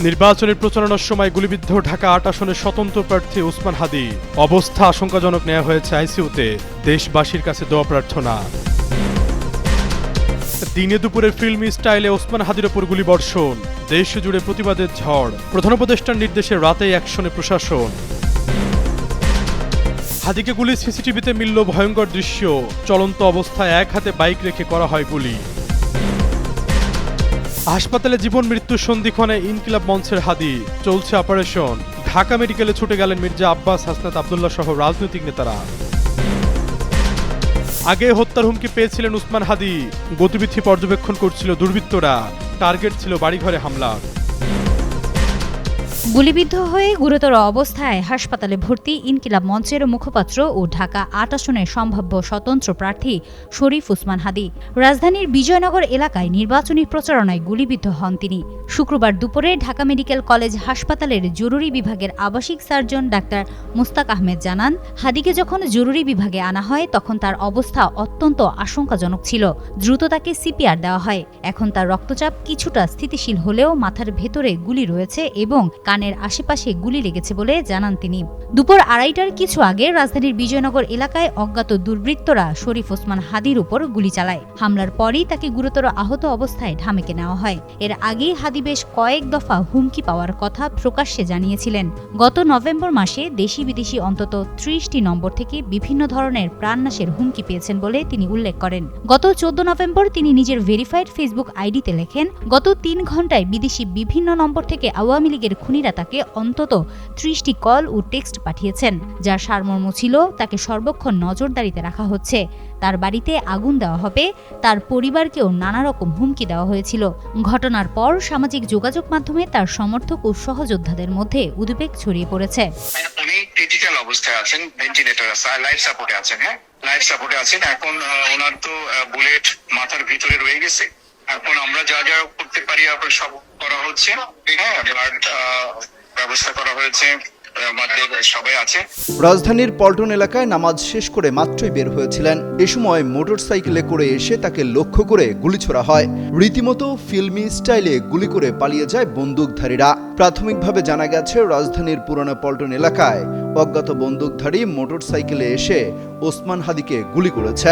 নির্বাচনের প্রচারণার সময় গুলিবিদ্ধ ঢাকা ৮ আসনের স্বতন্ত্র প্রার্থী ওসমান হাদি। অবস্থা আশঙ্কাজনক, নেওয়া হয়েছে আইসিইউতে। দেশবাসীর কাছে দোয়া প্রার্থনা। দিনে দুপুরে ফিল্মি স্টাইলে ওসমান হাদির ওপর গুলিবর্ষণ। দেশ জুড়ে প্রতিবাদের ঝড়। প্রধান উপদেষ্টার নির্দেশে রাতেই অ্যাকশনে প্রশাসন। হাদিকে গুলি, সিসিটিভিতে মিলল ভয়ঙ্কর দৃশ্য। চলন্ত অবস্থায় এক হাতে বাইক রেখে করা হয় গুলি। হাসপাতালে জীবন মৃত্যুর সন্ধিক্ষণে ইনকিলাব মঞ্চের হাদি। চলছে অপারেশন। ঢাকা মেডিকেলে ছুটে গেলেন মির্জা আব্বাস, হাসনাত আব্দুল্লাহ সহ রাজনৈতিক নেতারা। আগে হত্যার হুমকি পেয়েছিলেন ওসমান হাদি। গতিবিধি পর্যবেক্ষণ করছিল দুর্বৃত্তরা। টার্গেট ছিল বাড়িঘরে হামলা। গুলিবিদ্ধ হয়ে গুরুতর অবস্থায় হাসপাতালে ভর্তি ইনকিলাব মঞ্চের মুখপাত্র ও ঢাকা ৮ আসনের সম্ভাব্য স্বতন্ত্র প্রার্থী শরীফ ওসমান হাদি। রাজধানীর বিজয়নগর এলাকায় নির্বাচনী প্রচারণায় গুলিবিদ্ধ হন তিনি। শুক্রবার দুপুরে ঢাকা মেডিকেল কলেজ হাসপাতালের জরুরি বিভাগের আবাসিক সার্জন ডাক্তার মুস্তাক আহমেদ জানান, হাদিকে যখন জরুরি বিভাগে আনা হয় তখন তার অবস্থা অত্যন্ত আশঙ্কাজনক ছিল। দ্রুত তাকে সিপিআর দেওয়া হয়। এখন তার রক্তচাপ কিছুটা স্থিতিশীল হলেও মাথার ভেতরে গুলি রয়েছে এবং কানের আশেপাশে গুলি লেগেছে বলে জানান তিনি। দুপুর ২:৩০টার কিছু আগে রাজধানীর বিজয়নগর এলাকায় অজ্ঞাত দুর্বৃত্তরা শরীফ ওসমান হাদির উপর গুলি চালায়। হামলার পরই তাকে গুরুতর আহত অবস্থায় ঢামেকে নেওয়া হয়। এর আগেই হাদি বেশ কয়েক দফা হুমকি পাওয়ার কথা প্রকাশ্যে জানিয়েছিলেন। গত নভেম্বর মাসে দেশি বিদেশি অন্তত ৩০টি নম্বর থেকে বিভিন্ন ধরনের প্রাণনাশের হুমকি পেয়েছেন বলে তিনি উল্লেখ করেন। গত ১৪ নভেম্বর তিনি নিজের ভেরিফাইড ফেসবুক আইডিতে লেখেন, গত ৩ ঘণ্টায় বিদেশি বিভিন্ন নম্বর থেকে আওয়ামী লীগের খুনিরা তাকে অন্তত ৩০টি কল ও টেক্সট পাঠিয়েছেন, যার সারমর্ম ছিল তাকে সর্বক্ষণ নজরদারিতে রাখা হচ্ছে, তার বাড়িতে আগুন দেওয়া হবে, তার পরিবারকেও নানা রকম হুমকি দেওয়া হয়েছিল। ঘটনার পর সামাজিক যোগাযোগ মাধ্যমে তার সমর্থক ও সহযোদ্ধাদের মধ্যে উদ্বেগ ছড়িয়ে পড়েছে। উনি ক্রিটিক্যাল অবস্থায় আছেন, ভেন্টিলেটর আছে, লাইফ সাপোর্টে আছেন। লাইফ সাপোর্টে আছেন। এখন ওনার তো বুলেট মাথার ভিতরে রয়ে গেছে। এখন আমরা যা যা করতে পারি আপনার সব করা হচ্ছে। ব্লাড ব্যবস্থা করা হয়েছে, সবাই আছে। রাজধানীর পল্টন এলাকায় নামাজ শেষ করে মাত্রই বের হয়েছিলেন। এ সময় মোটরসাইকেলে করে এসে তাকে লক্ষ্য করে গুলি ছোড়া হয়। রীতিমতো ফিল্মি স্টাইলে গুলি করে পালিয়ে যায় বন্দুকধারীরা। প্রাথমিকভাবে জানা গেছে, রাজধানীর পুরানো পল্টন এলাকায় অজ্ঞাত বন্দুকধারী মোটরসাইকেলে এসে ওসমান হাদিকে গুলি করেছে।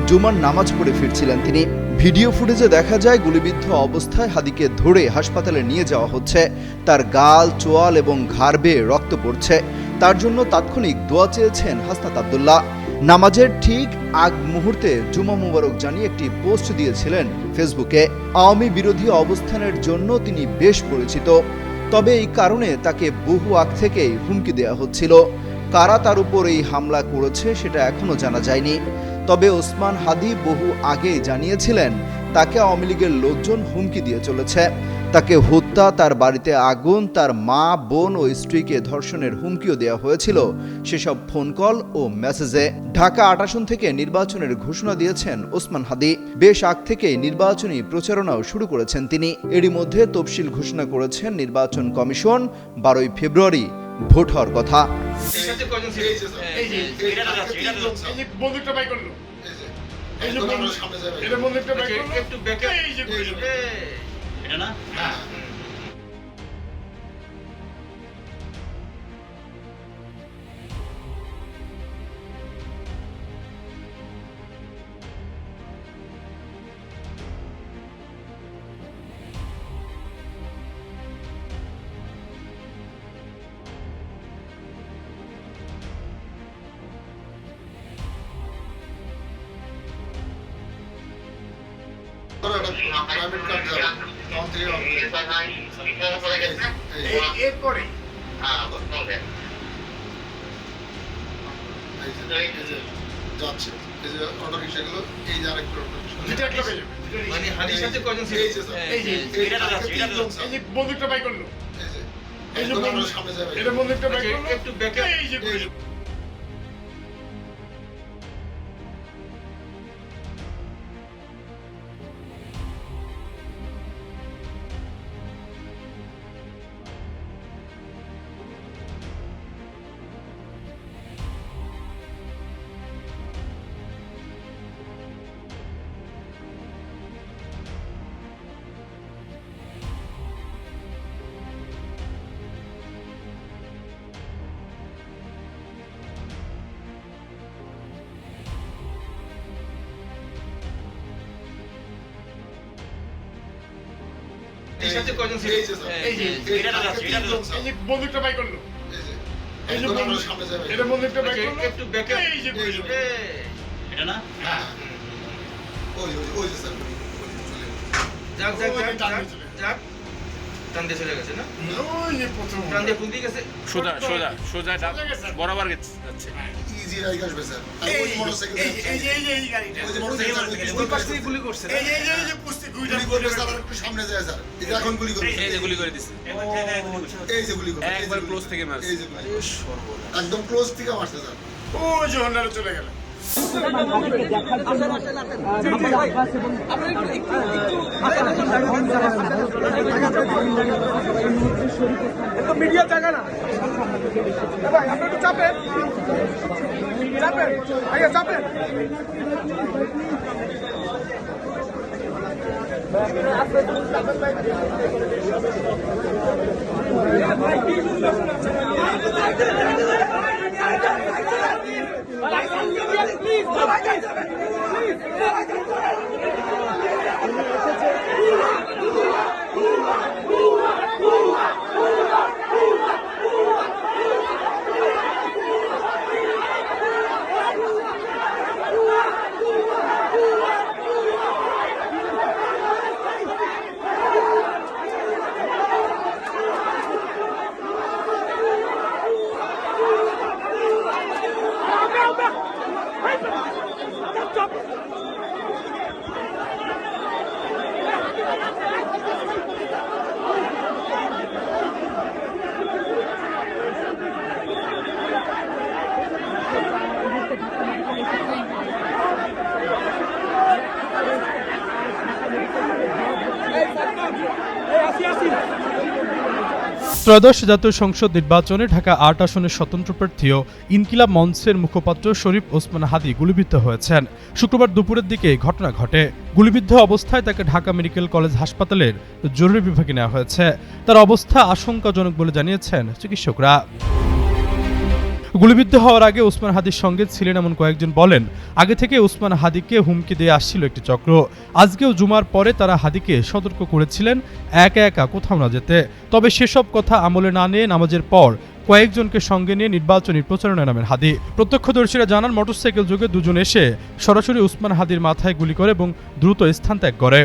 জুমার নামাজ পড়ে ফিরছিলেন তিনি। ভিডিও ফুটেজে দেখা যায় গুলিবিদ্ধ অবস্থায় হাদিকে ধরে হাসপাতালে নিয়ে যাওয়া হচ্ছে। তার গাল, চোয়াল এবং ঘাড় বেয়ে রক্ত পড়ছে। তার জন্য তাৎক্ষণিক দোয়া চেয়েছেন হাসনাত আব্দুল্লাহ। নামাজের ঠিক আগ মুহূর্তে জুমা মুবারক জানিয়ে একটি পোস্ট দিয়েছিলেন ফেসবুকে। আওয়ামী বিরোধী অবস্থানের জন্য তিনি বেশ পরিচিত, তবে এই কারণে তাকে বহু আগ থেকেই হুমকি দেওয়া হচ্ছিল। কারা তার উপর এই হামলা করেছে সেটা এখনো জানা যায়নি। তবে ওসমান হাদি বহু আগেই জানিয়েছিলেন তাকে আওয়ামী লীগের লোকজন হুমকি দিয়ে চলেছে। তাকে হত্যা, তার বাড়িতে আগুন, তার মা, বোন ও স্ত্রীকে ধর্ষণের হুমকিও দেওয়া হয়েছিল সেসব ফোন কল ও মেসেজে। ঢাকা ৮ আসন থেকে নির্বাচনের ঘোষণা দিয়েছেন ওসমান হাদি। বেশ আগ থেকে নির্বাচনী প্রচারণাও শুরু করেছেন তিনি। এরই মধ্যে তফসিল ঘোষণা করেছেন নির্বাচন কমিশন। ১২ই ফেব্রুয়ারি ভোট হওয়ার কথা। এরপরে যাচ্ছে এই যে অটো রিক্সাগুলো, এই যে আরেকটা মানে হাদির সাথে কয়জন ছিল? এই যে বন্দুকটা বাই করলো, এই যে সামনে যাবে, এটা বন্দুকটা বাই করলো, একটু ব্যাকে, এই যে হাতির সাথে কয়জন ছিল? এই যে স্যার, এই যে এটা যাচ্ছে, এটা যাচ্ছে। এই যে বন্দুকটা বাই করলো, এই যে বন্দুক সামনে যাবে, এটা বন্দুকটা বাই করলো, একটু ব্যাকে এই যে গুলি। এটা না? হ্যাঁ, ওই যে স্যার, যাক যাক যাক যাক যাক টান দিয়ে চলে গেছে না? ওই যে প্রথম টান দিয়ে কোন দিকে গেছে? সোজা সোজা সোজা বরাবর যাচ্ছে। ইজি রাইড আসবে স্যার, আর ওই মোটরসাইকেল, এই যে গাড়িটা, ওই যে মোটরসাইকেল, ওই পাশ থেকে গুলি করছে না? এই যে পুস্তি গুলি করে স্যার, একটু সামনে যায় স্যার, এটা এখন গুলি করে, এই যে গুলি করে দিছে, এই যে গুলি করে, একবার ক্লোজ থেকে মারছে। এই যে গুলি, একদম ক্লোজ থেকে মারছে স্যার, ওই যে হন্ডারে চলে গেল। মিডিয়া জায়গা না ভাই, আপনি একটু চাপেন চাপেন আগে চাপেন। ত্রয়োদশ জাতীয় সংসদ নির্বাচনে ঢাকা ৮ আসনের স্বতন্ত্র প্রার্থী ও ইনকিলাব মঞ্চের মুখপাত্র শরীফ ওসমান হাদী গুলিবিদ্ধ হয়েছেন। শুক্রবার দুপুরের দিকে ঘটনা ঘটে। গুলিবিদ্ধ অবস্থায় তাকে ঢাকা মেডিকেল কলেজ হাসপাতালের জরুরি বিভাগে নেওয়া হয়েছে। তার অবস্থা আশঙ্কাজনক বলে জানিয়েছেন চিকিৎসকরা। গুলিবিদ্ধ হওয়ার আগে ওসমান হাদীর সঙ্গে ছিলেন এমন কয়েকজন বলেন, আগে থেকে ওসমান হাদীকে হুমকি দিয়ে আসছিল একটি চক্র। আজকেও জুমার পরে তারা হাদীকে সতর্ক করেছিলেন একা একা কোথাও না যেতে। তবে সেসব কথা আমলে না নিয়ে নামাজের পর কয়েকজনকে সঙ্গে নিয়ে নির্বাচনী প্রচারণায় নামেন হাদী। প্রত্যক্ষদর্শীরা জানান, মোটরসাইকেল যোগে দুজন এসে সরাসরি ওসমান হাদীর মাথায় গুলি করে এবং দ্রুত স্থান ত্যাগ করে।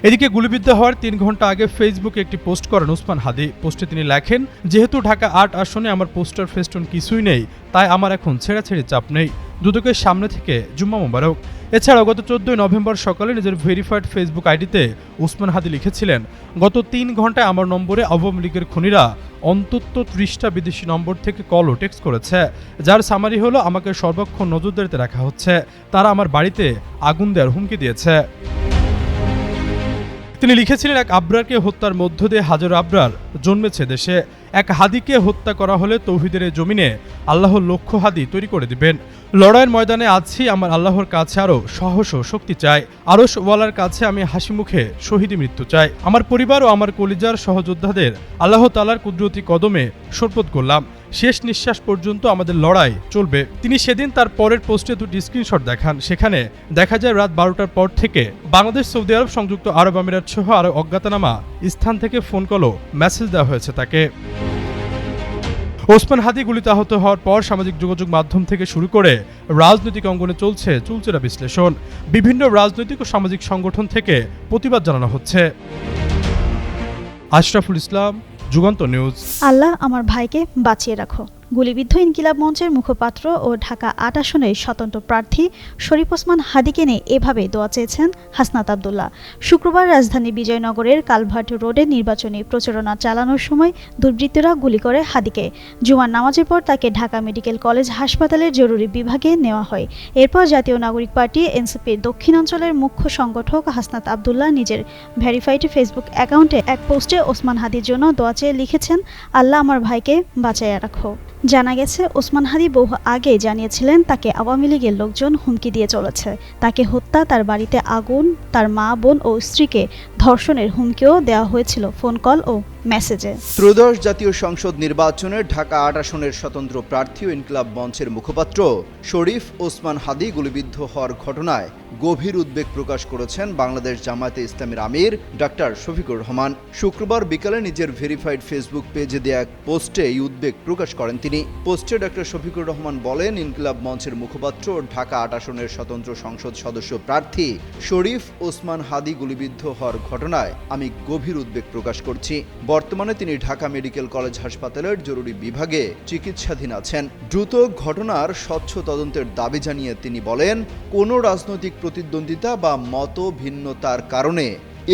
এদিকে গুলিবিদ্ধ হওয়ার ৩ ঘন্টা আগে ফেসবুকে একটি পোস্ট করেন ওসমান হাদী। পোস্টে তিনি লেখেন, যেহেতু ঢাকা ৮ আসনে আমার পোস্টার ফেস্টুন কিছুই নেই, তাই আমার এখন ছেড়াছেড়ি চাপ নেই। দুদকের সামনে থেকে জুম্মা মোবারক। এছাড়াও গত ১৪ নভেম্বর সকালে নিজের ভেরিফাইড ফেসবুক আইডিতে ওসমান হাদী লিখেছিলেন, গত ৩ ঘন্টায় আমার নম্বরে আওয়ামী লীগের খুনিরা অন্তত ৩০টা বিদেশি নম্বর থেকে কল ও টেক্সট করেছে, যার সামারি হলো আমাকে সর্বক্ষণ নজরদারিতে রাখা হচ্ছে। তারা আমার বাড়িতে আগুন দেওয়ার হুমকি দিয়েছে। তিনি লিখেছিলেন, এক আবরারকে হত্যার মধ্য দিয়ে হাজারো আবরার জন্মেছে দেশে। এক হাদীকে হত্যা করা হলে তৌহিদের জমিনে আল্লাহর লক্ষ হাদী তৈরি করে দিবেন। লড়াইয়ের ময়দানে আছি, আমার আল্লাহর কাছে আরো সাহস ও শক্তি চাই। আরশ ওয়ালার কাছে আমি হাসি মুখে শহীদি মৃত্যু চাই। আমার পরিবার ও আমার কলিজার সহযোদ্ধাদের আল্লাহ তাআলার কুদরতি কদমে শপথ করলাম, শেষ নিঃশ্বাস পর্যন্ত আমাদের লড়াই চলবে। তিনি সেদিন তার পরের পোস্টে দুটি স্ক্রিনশট দেখান। সেখানে দেখা যায় রাত ১২টার পর থেকে বাংলাদেশ, সৌদি আরব, সংযুক্ত আরব আমিরাত সহ আরো অজ্ঞাতনামা স্থান থেকে ফোন কল ও মেসেজ দেওয়া হয়েছে তাকে। ওসমান হাদী গুলিতে আহত হওয়ার পর সামাজিক যোগাযোগ মাধ্যম থেকে শুরু করে রাজনৈতিক অঙ্গনে চলছে চুলচেরা বিশ্লেষণ। বিভিন্ন রাজনৈতিক ও সামাজিক সংগঠন থেকে প্রতিবাদ জানানো হচ্ছে। আশরাফুল ইসলাম, যুগান্তর নিউজ। আল্লাহ আমার ভাইকে বাঁচিয়ে রাখো। গুলিবিদ্ধ ইনকিলাব মঞ্চের মুখপাত্র ও ঢাকা ৮ আসনের স্বতন্ত্র প্রার্থী শরীফ ওসমান হাদীকে নিয়ে এভাবে দোয়া চেয়েছেন হাসনাত আব্দুল্লাহ। শুক্রবার রাজধানী বিজয়নগরের কালভার্ট রোডে নির্বাচনী প্রচারণা চালানোর সময় দুর্বৃত্তরা গুলি করে হাদীকে। জুমার নামাজের পর তাকে ঢাকা মেডিকেল কলেজ হাসপাতালের জরুরি বিভাগে নেওয়া হয়। এরপর জাতীয় নাগরিক পার্টি এনসিপির দক্ষিণাঞ্চলের মুখ্য সংগঠক হাসনাত আব্দুল্লাহ নিজের ভেরিফাইড ফেসবুক অ্যাকাউন্টে এক পোস্টে ওসমান হাদীর জন্য দোয়া চেয়ে লিখেছেন, আল্লাহ আমার ভাইকে বাঁচাইয়া রাখো। জানা গেছে, ওসমান হাদী বহু আগে জানিয়েছিলেন তাকে আওয়ামী লীগের লোকজন হুমকি দিয়ে চলেছে। তাকে হত্যা, তার বাড়িতে আগুন, তার মা, বোন ও স্ত্রীকে ধর্ষণের হুমকিও দেওয়া হয়েছিল ফোন কল ও মেসেজে। ত্রয়োদশ জাতীয় সংসদ নির্বাচনে ঢাকা ৮ আসনের স্বতন্ত্র প্রার্থী ও ইনকিলাব মঞ্চের মুখপাত্র শরীফ ওসমান হাদি গুলিবিদ্ধ হওয়ার ঘটনায় গভীর উদ্বেগ প্রকাশ করেছেন বাংলাদেশ জামায়াতে ইসলামীর আমির ডাক্তার শফিকুর রহমান। শুক্রবার বিকালে নিজের ভেরিফাইড ফেসবুক পেজে দেয়া এক পোস্টে এই উদ্বেগ প্রকাশ করেন তিনি। পোস্টে ডাক্তার শফিকুর রহমান বলেন, ইনকিলাব মঞ্চের মুখপাত্র ও ঢাকা ৮ আসনের স্বতন্ত্র সংসদ সদস্য প্রার্থী শরীফ ওসমান হাদি গুলিবিদ্ধ হওয়ার ঘটনায় আমি গভীর উদ্বেগ প্রকাশ করছি। বর্তমানে তিনি ঢাকা মেডিকেল কলেজ হাসপাতালের জরুরি বিভাগে চিকিৎসাধীন আছেন। দ্রুত ঘটনার স্বচ্ছ তদন্তের দাবি জানিয়ে তিনি বলেন, কোনো রাজনৈতিক প্রতিদ্বন্দ্বিতা বা মত ভিন্নতার কারণে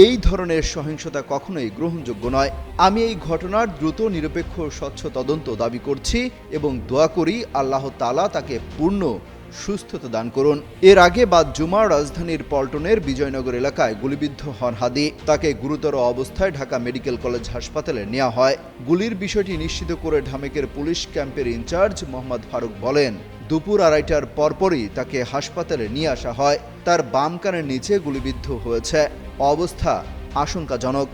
এই ধরনের সহিংসতা কখনোই গ্রহণযোগ্য নয়। আমি এই ঘটনার দ্রুত নিরপেক্ষ স্বচ্ছ তদন্ত দাবি করছি এবং দোয়া করি আল্লাহ তাআলা তাকে পূর্ণ সুস্থতা দান করুন। এর আগে বাদ জুমা রাজধানীর পল্টনের বিজয়নগর এলাকায় গুলিবিদ্ধ হন হাদি। তাকে গুরুতর অবস্থায় ঢাকা মেডিকেল কলেজ হাসপাতালে নেওয়া হয়। গুলির বিষয়টি নিশ্চিত করে ঢামেকের পুলিশ ক্যাম্পের ইনচার্জ মোহাম্মদ ফারুক বলেন, দুপুর ২:৩০টার পরপরই তাকে হাসপাতালে নিয়ে আসা হয়। তার বাম কানের নিচে গুলিবিদ্ধ হয়েছে, অবস্থা আশঙ্কাজনক।